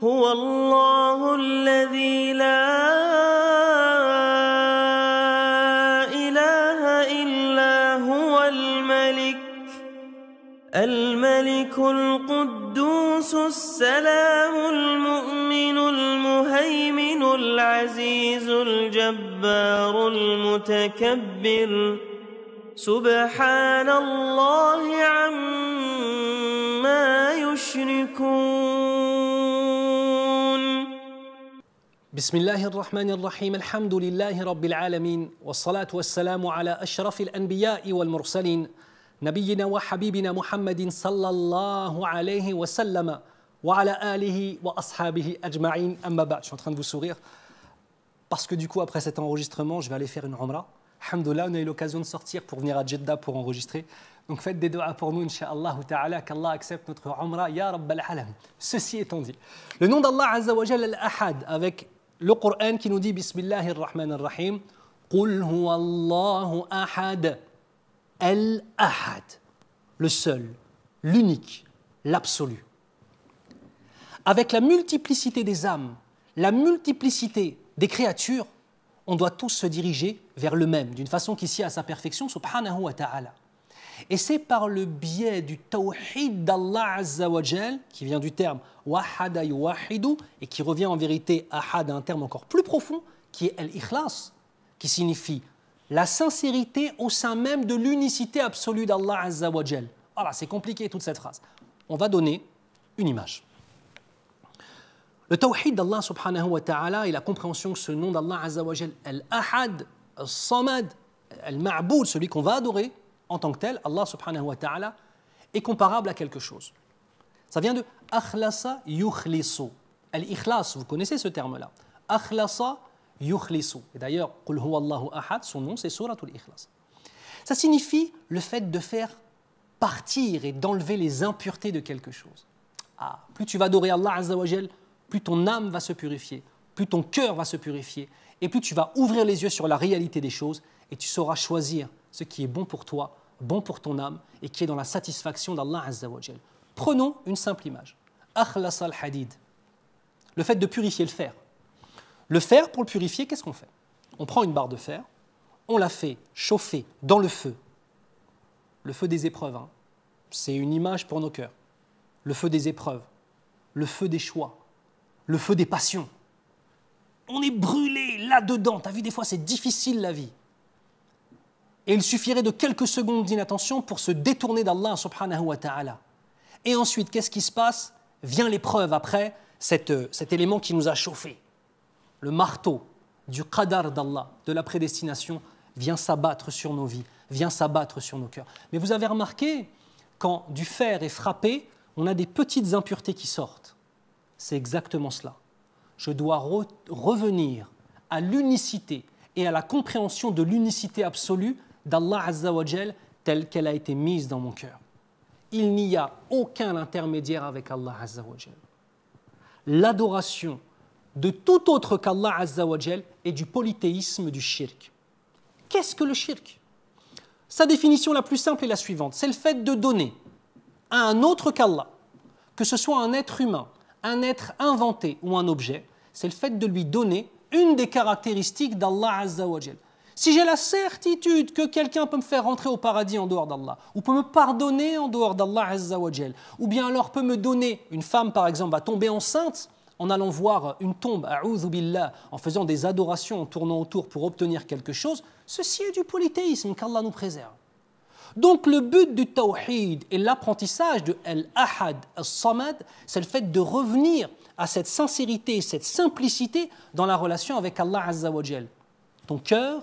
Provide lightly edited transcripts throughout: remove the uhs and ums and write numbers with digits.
هو الله الذي لا إله إلا هو الملك القدوس السلام المؤمن المهيمن العزيز الجبار المتكبر سبحان الله عما يشركون. بسم الله الرحمن الرحيم. الحمد لله رب العالمين والصلاة والسلام على أشرف الأنبياء والمرسلين نبينا وحبيبنا محمد صلى الله عليه وسلم وعلى آله وأصحابه أجمعين. أما بعد, je suis en train de vous sourire parce que du coup après cet enregistrement je vais aller faire une umrah. Alhamdoulilah, on a eu l'occasion de sortir pour venir à Jeddah pour enregistrer. Donc faites des doigts pour nous, Inch'Allah ta'ala, qu'Allah accepte notre umrah, Ya Rabbal Alamin. Ceci étant dit, le nom d'Allah Azza wa Jalla al-Ahad, avec le Coran qui nous dit Bismillahir Rahmanir Rahim, Qul huwa Allahu ahad, al-Ahad, le seul, l'unique, l'absolu. Avec la multiplicité des âmes, la multiplicité des créatures, on doit tous se diriger vers le même, d'une façon qui sied à sa perfection, subhanahu wa ta'ala. Et c'est par le biais du tawhid d'Allah Azza wa Jal, qui vient du terme wahada yuwahidu, et qui revient en vérité ahad à un terme encore plus profond, qui est al-ikhlas, qui signifie la sincérité au sein même de l'unicité absolue d'Allah Azza wa Jal. Voilà, c'est compliqué toute cette phrase. On va donner une image. Le tawhid d'Allah subhanahu wa ta'ala et la compréhension que ce nom d'Allah Azza wa Jal, al-Ahad, al-Samad, al-Ma'boud, celui qu'on va adorer en tant que tel, Allah subhanahu wa ta'ala, est comparable à quelque chose. Ça vient de akhlasa yukhlisu. Al-ikhlas, vous connaissez ce terme-là. Akhlasa yukhlisu. Et d'ailleurs, Qul huwa Allahu ahad, son nom c'est Suratul Ikhlas. Ça signifie le fait de faire partir et d'enlever les impuretés de quelque chose. Ah, plus tu vas adorer Allah Azza wa Jal, plus ton âme va se purifier, plus ton cœur va se purifier, et plus tu vas ouvrir les yeux sur la réalité des choses, et tu sauras choisir ce qui est bon pour toi, bon pour ton âme, et qui est dans la satisfaction d'Allah Azza wa Jal. Prenons une simple image. Akhlas al-hadid. Le fait de purifier le fer. Le fer, pour le purifier, qu'est-ce qu'on fait? On prend une barre de fer, on la fait chauffer dans le feu des épreuves. Hein. C'est une image pour nos cœurs. Le feu des épreuves, le feu des choix, le feu des passions. On est brûlé là-dedans. Tu as vu, des fois, c'est difficile la vie. Et il suffirait de quelques secondes d'inattention pour se détourner d'Allah subhanahu wa ta'ala. Et ensuite, qu'est-ce qui se passe? Vient l'épreuve après cet élément qui nous a chauffé. Le marteau du qadar d'Allah, de la prédestination, vient s'abattre sur nos vies, vient s'abattre sur nos cœurs. Mais vous avez remarqué, quand du fer est frappé, on a des petites impuretés qui sortent. C'est exactement cela. Je dois revenir à l'unicité et à la compréhension de l'unicité absolue d'Allah Azza wa Jal telle qu'elle a été mise dans mon cœur. Il n'y a aucun intermédiaire avec Allah Azza wa Jal. L'adoration de tout autre qu'Allah Azza wa Jal est du polythéisme du shirk. Qu'est-ce que le shirk? Sa définition la plus simple est la suivante. C'est le fait de donner à un autre qu'Allah, que ce soit un être humain, un être inventé ou un objet, c'est le fait de lui donner une des caractéristiques d'Allah Azza wa Jal. Si j'ai la certitude que quelqu'un peut me faire rentrer au paradis en dehors d'Allah, ou peut me pardonner en dehors d'Allah Azza wa Jal, ou bien alors peut me donner, une femme par exemple va tomber enceinte en allant voir une tombe, a'udhu billah, en faisant des adorations, en tournant autour pour obtenir quelque chose, ceci est du polythéisme, qu'Allah nous préserve. Donc le but du tawhid et l'apprentissage de al-ahad, al-samad, c'est le fait de revenir à cette sincérité, cette simplicité dans la relation avec Allah Azza wa Jal. Ton cœur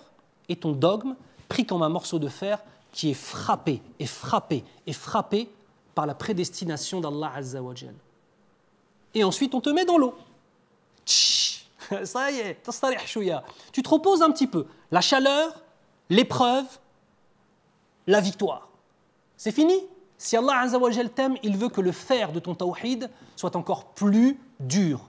et ton dogme pris comme un morceau de fer qui est frappé et frappé et frappé par la prédestination d'Allah Azza wa Jal. Et ensuite on te met dans l'eau. Ça y est, tu te reposes un petit peu. La chaleur, l'épreuve, la victoire. C'est fini. Si Allah Azza wa Jal t'aime, il veut que le fer de ton tawhid soit encore plus dur,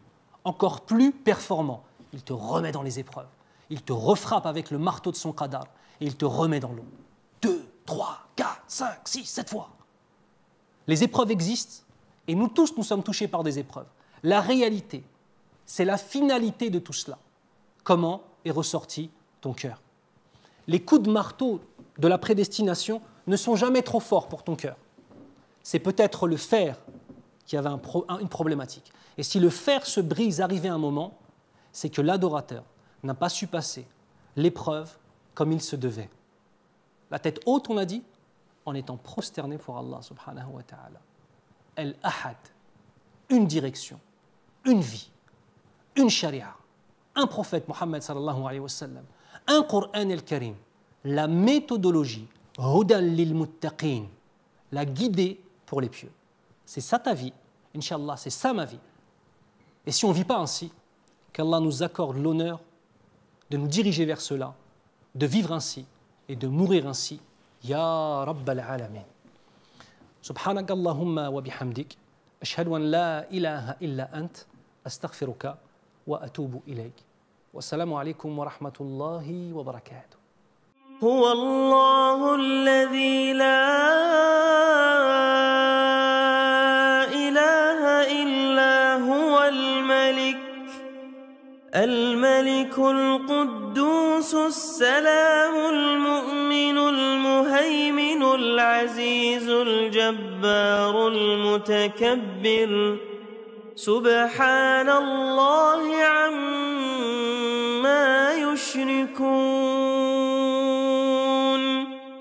encore plus performant. Il te remet dans les épreuves. Il te refrappe avec le marteau de son qadar et il te remet dans l'eau. 2, 3, 4, 5, 6, 7 fois. Les épreuves existent et nous tous, nous sommes touchés par des épreuves. La réalité, c'est la finalité de tout cela. Comment est ressorti ton cœur? Les coups de marteau de la prédestination ne sont jamais trop forts pour ton cœur. C'est peut-être le fer qui avait une problématique. Et si le fer se brise arrivé à un moment, c'est que l'adorateur n'a pas su passer l'épreuve comme il se devait. La tête haute, on a dit, en étant prosterné pour Allah subhanahu wa ta'ala. El-Ahad, une direction, une vie, une sharia, un prophète Mohammed sallallahu alayhi wa sallam, un Coran el-Karim, la méthodologie, hudan lil muttaqin, la guidée pour les pieux. C'est ça ta vie, Inch'Allah, c'est ça ma vie. Et si on ne vit pas ainsi, qu'Allah nous accorde l'honneur de nous diriger vers cela, de vivre ainsi et de mourir ainsi. Ya Rabbal Alamin. Subhanak Allahumma wa bihamdik. Ashhadu an la ilaha illa ant. Astaghfiruka wa atubu ilayk. Wassalamu alaikum wa rahmatullahi wa barakatuh. هو الله الذي لا إله إلا هو الملك القدوس السلام المؤمن المهيمن العزيز الجبار المتكبر سبحان الله عما يشركون